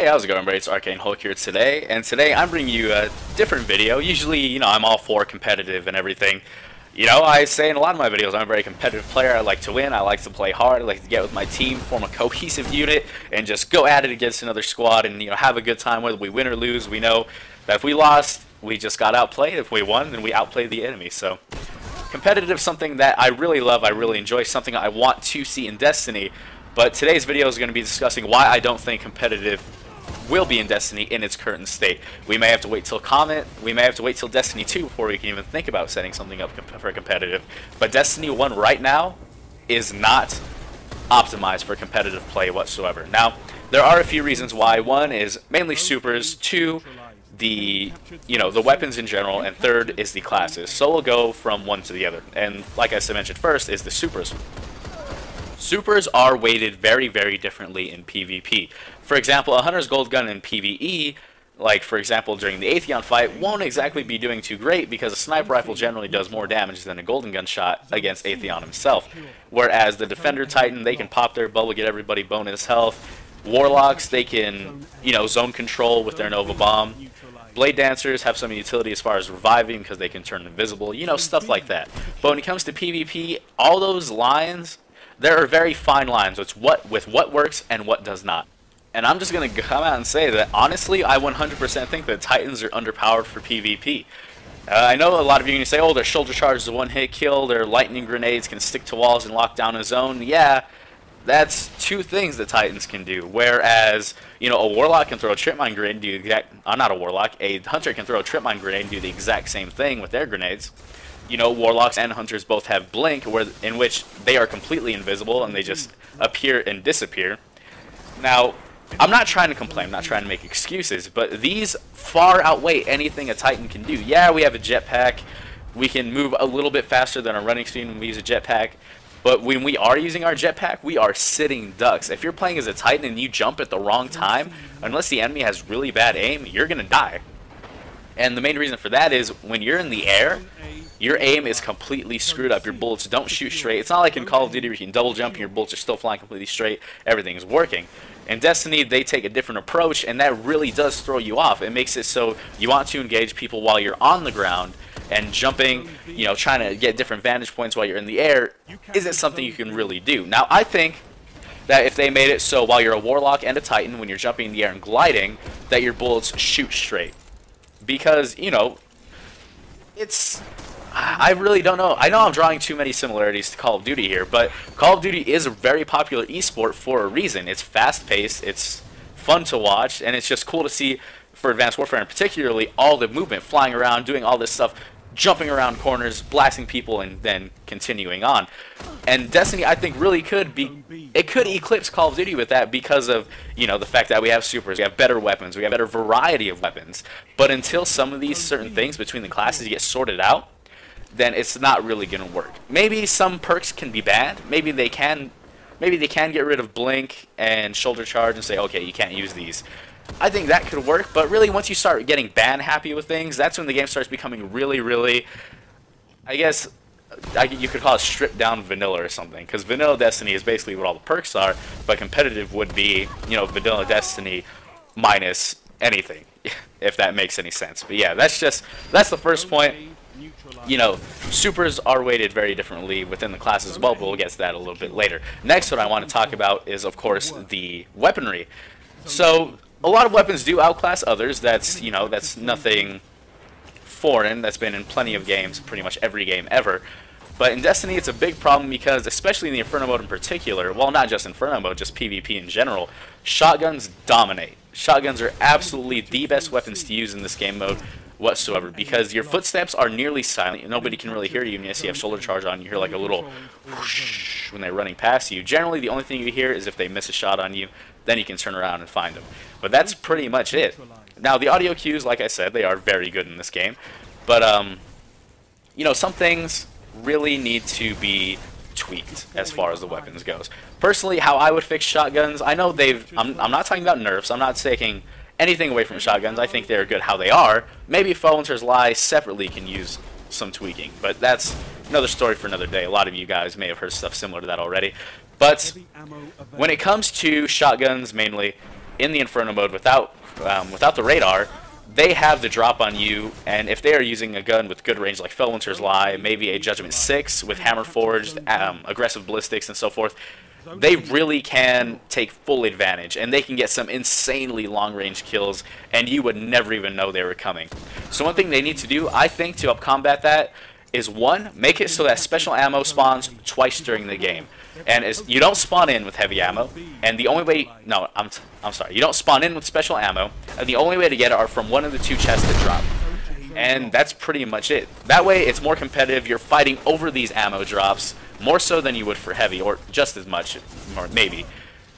Hey, how's it going, everybody? It's Arcane Hulk here today, and today I'm bringing you a different video. Usually, I'm all for competitive and everything. I say in a lot of my videos I'm a very competitive player. I like to win, I like to play hard, I like to get with my team, form a cohesive unit, and just go at it against another squad and, have a good time. Whether we win or lose, we know that if we lost, we just got outplayed. If we won, then we outplayed the enemy. So, competitive is something that I really love, I really enjoy, something I want to see in Destiny. But today's video is going to be discussing why I don't think competitive will be in Destiny in its current state. We may have to wait till we may have to wait till Destiny 2 before we can even think about setting something up for competitive. But Destiny 1 right now is not optimized for competitive play whatsoever. Now, there are a few reasons why. One is mainly supers, two, the weapons in general, and third is the classes. So we'll go from one to the other. And like I mentioned first is the supers. Supers are weighted very, very differently in PvP. For example, a Hunter's Gold Gun in PvE, like for example during the Atheon fight, won't exactly be doing too great because a sniper rifle generally does more damage than a Golden Gun shot against Atheon himself. Whereas the Defender Titan, they can pop their bubble, get everybody bonus health. Warlocks, they can, zone control with their Nova Bomb. Blade Dancers have some utility as far as reviving because they can turn invisible, stuff like that. But when it comes to PvP, all those lines, there are very fine lines with what works and what does not. And I'm just going to come out and say that, honestly, I 100% think that Titans are underpowered for PvP. I know a lot of you are going to say, oh, their shoulder charge is a one-hit kill, their lightning grenades can stick to walls and lock down a zone. Yeah, that's two things that Titans can do. Whereas, a Warlock can throw a Trip Mine grenade and do the exact... not a Warlock, a Hunter can throw a Trip Mine grenade and do the exact same thing with their grenades. Warlocks and Hunters both have Blink, in which they are completely invisible and they just appear and disappear. Now, I'm not trying to complain, I'm not trying to make excuses, but these far outweigh anything a Titan can do. Yeah, we have a jetpack, we can move a little bit faster than our running speed when we use a jetpack, but when we are using our jetpack, we are sitting ducks. If you're playing as a Titan and you jump at the wrong time, unless the enemy has really bad aim, you're going to die. And the main reason for that is when you're in the air, your aim is completely screwed up. Your bullets don't shoot straight. It's not like in Call of Duty where you can double jump and your bullets are still flying completely straight. Everything is working. In Destiny, they take a different approach, and that really does throw you off. It makes it so you want to engage people while you're on the ground, and jumping, trying to get different vantage points while you're in the air isn't something you can really do. Now, I think that if they made it so while you're a Warlock and a Titan, when you're jumping in the air and gliding, that your bullets shoot straight. Because, it's... I really don't know. I know I'm drawing too many similarities to Call of Duty here, but Call of Duty is a very popular esport for a reason. It's fast-paced, it's fun to watch, and it's just cool to see, for Advanced Warfare and particularly, all the movement, flying around, doing all this stuff, jumping around corners, blasting people, and then continuing on. And Destiny, I think, really could eclipse Call of Duty with that because of, the fact that we have supers, we have better weapons, we have a better variety of weapons. But until some of these certain things between the classes get sorted out, then it's not really going to work. Maybe some perks can be bad. Maybe they can get rid of Blink and Shoulder Charge and say, okay, you can't use these. I think that could work, but really once you start getting ban happy with things, that's when the game starts becoming really, really, I guess, you could call it stripped down vanilla or something, because vanilla Destiny is basically what all the perks are, but competitive would be, vanilla Destiny minus anything, if that makes any sense. But yeah, that's the first point. Supers are weighted very differently within the classes as well, but we'll get to that a little bit later. Next, what I want to talk about is, of course, the weaponry. So, a lot of weapons do outclass others. That's nothing foreign. That's been in plenty of games, pretty much every game ever. But in Destiny, it's a big problem because, especially in the Inferno mode in particular, well, not just Inferno mode, just PvP in general, shotguns dominate. Shotguns are absolutely the best weapons to use in this game mode whatsoever, because your footsteps are nearly silent. Nobody can really hear you unless you have shoulder charge on. You hear like a little whoosh when they're running past you. Generally, the only thing you hear is if they miss a shot on you, then you can turn around and find them. But that's pretty much it. Now, the audio cues, like I said, they are very good in this game. But, some things really need to be tweaked as far as the weapons goes. Personally, how I would fix shotguns, I know I'm not talking about nerfs. I'm not taking anything away from shotguns. I think they're good how they are. Maybe Foe Hunter's Lie separately can use some tweaking, but that's another story for another day. A lot of you guys may have heard stuff similar to that already. But when it comes to shotguns mainly, in the Inferno mode without the radar, they have the drop on you, and if they are using a gun with good range like Fellwinter's Lie, maybe a Judgment 6 with Hammer Forged, aggressive ballistics, and so forth, they really can take full advantage, and they can get some insanely long-range kills, and you would never even know they were coming. So one thing they need to do, I think, to help combat that is, one, make it so that special ammo spawns twice during the game. And you don't spawn in with heavy ammo, and the only way, no, I'm sorry, you don't spawn in with special ammo, and the only way to get it are from one of the two chests that drop. And that's pretty much it. That way, it's more competitive. You're fighting over these ammo drops, more so than you would for heavy, or just as much, or maybe.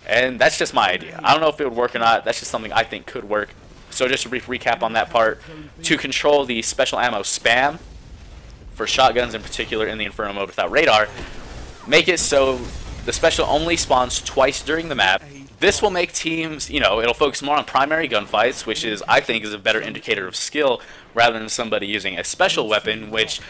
And that's just my idea. I don't know if it would work or not. That's just something I think could work. So just a brief recap on that part. To control the special ammo spam, for shotguns in particular in the Inferno mode without radar, make it so the special only spawns twice during the map. This will make teams, you know, it'll focus more on primary gunfights, which is, I think, is a better indicator of skill rather than somebody using a special weapon, which,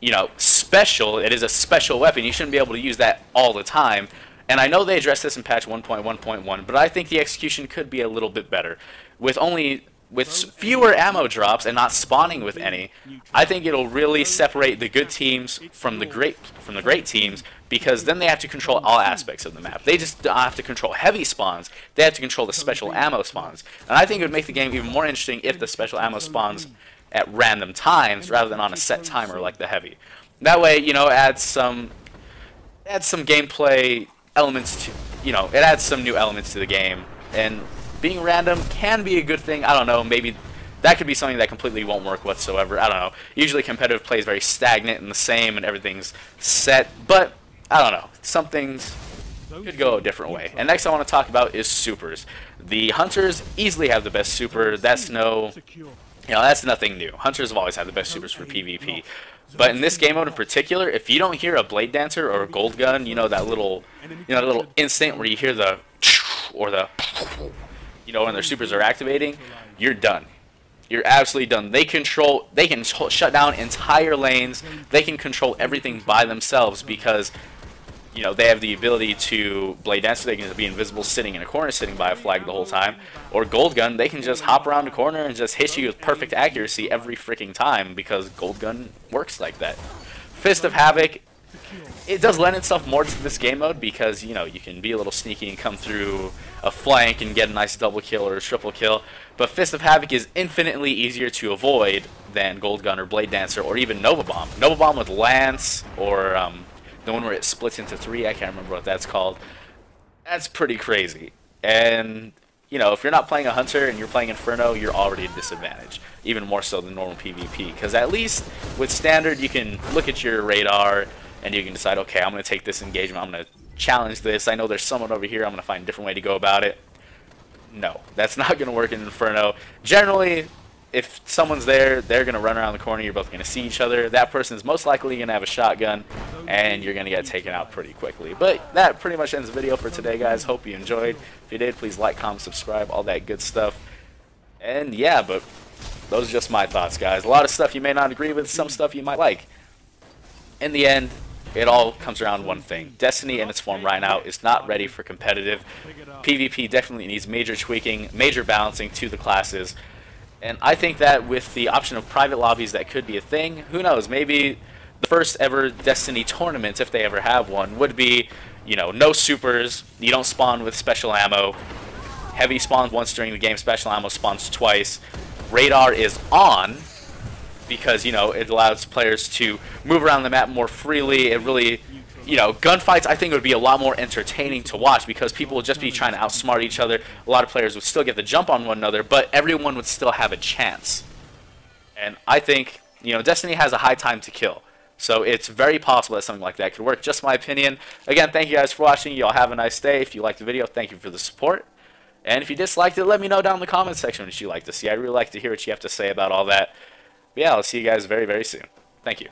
you know, it is a special weapon. You shouldn't be able to use that all the time. And I know they addressed this in patch 1.1.1, but I think the execution could be a little bit better. With fewer ammo drops and not spawning with any, I think it'll really separate the good teams from the great teams, because then they have to control all aspects of the map. They just don't have to control heavy spawns, they have to control the special ammo spawns. And I think it would make the game even more interesting if the special ammo spawns at random times rather than on a set timer like the heavy. That way, you know, adds some gameplay elements to, you know, it adds some new elements to the game. And being random can be a good thing. I don't know, maybe that could be something that completely won't work whatsoever. I don't know. Usually competitive play is very stagnant and the same and everything's set, but I don't know. Some things could go a different way. And next I want to talk about is supers. The hunters easily have the best super. That's that's nothing new. Hunters have always had the best supers for PvP. But in this game mode in particular, if you don't hear a Blade Dancer or a Gold Gun, you know that little instant where you hear the or the, you know, when their supers are activating, you're done. You're absolutely done. They can shut down entire lanes. They can control everything by themselves because, you know, they have the ability to Blade Dancer. They can be invisible sitting in a corner, sitting by a flag the whole time. Or Gold Gun, they can just hop around the corner and just hit you with perfect accuracy every freaking time because Gold Gun works like that. Fist of Havoc, it does lend itself more to this game mode because, you know, you can be a little sneaky and come through a flank and get a nice double kill or a triple kill. But Fist of Havoc is infinitely easier to avoid than Gold Gun or Blade Dancer or even Nova Bomb. Nova Bomb with Lance or the one where it splits into 3, I can't remember what that's called. That's pretty crazy. And, you know, if you're not playing a Hunter and you're playing Inferno, you're already at a disadvantage. Even more so than normal PvP. Because at least with Standard, you can look at your radar and you can decide, okay, I'm going to take this engagement, I'm going to challenge this. I know there's someone over here, I'm going to find a different way to go about it. No, that's not going to work in Inferno. Generally, if someone's there, they're going to run around the corner, you're both going to see each other. That person is most likely going to have a shotgun, and you're going to get taken out pretty quickly. But that pretty much ends the video for today, guys. Hope you enjoyed. If you did, please like, comment, subscribe, all that good stuff. And yeah, but those are just my thoughts, guys. A lot of stuff you may not agree with, some stuff you might like. In the end, it all comes around one thing. Destiny in its form right now is not ready for competitive. PvP definitely needs major tweaking, major balancing to the classes. And I think that with the option of private lobbies, that could be a thing. Who knows? Maybe the first ever Destiny tournament, if they ever have one, would be, you know, no supers, you don't spawn with special ammo, heavy spawns once during the game, special ammo spawns twice, radar is on, because, you know, it allows players to move around the map more freely. It really, you know, gunfights, I think, would be a lot more entertaining to watch because people would just be trying to outsmart each other. A lot of players would still get the jump on one another, but everyone would still have a chance. And I think, you know, Destiny has a high time to kill. So it's very possible that something like that could work. Just my opinion. Again, thank you guys for watching. You all have a nice day. If you liked the video, thank you for the support. And if you disliked it, let me know down in the comments section what you'd like to see. I really like to hear what you have to say about all that. But yeah, I'll see you guys very, very soon. Thank you.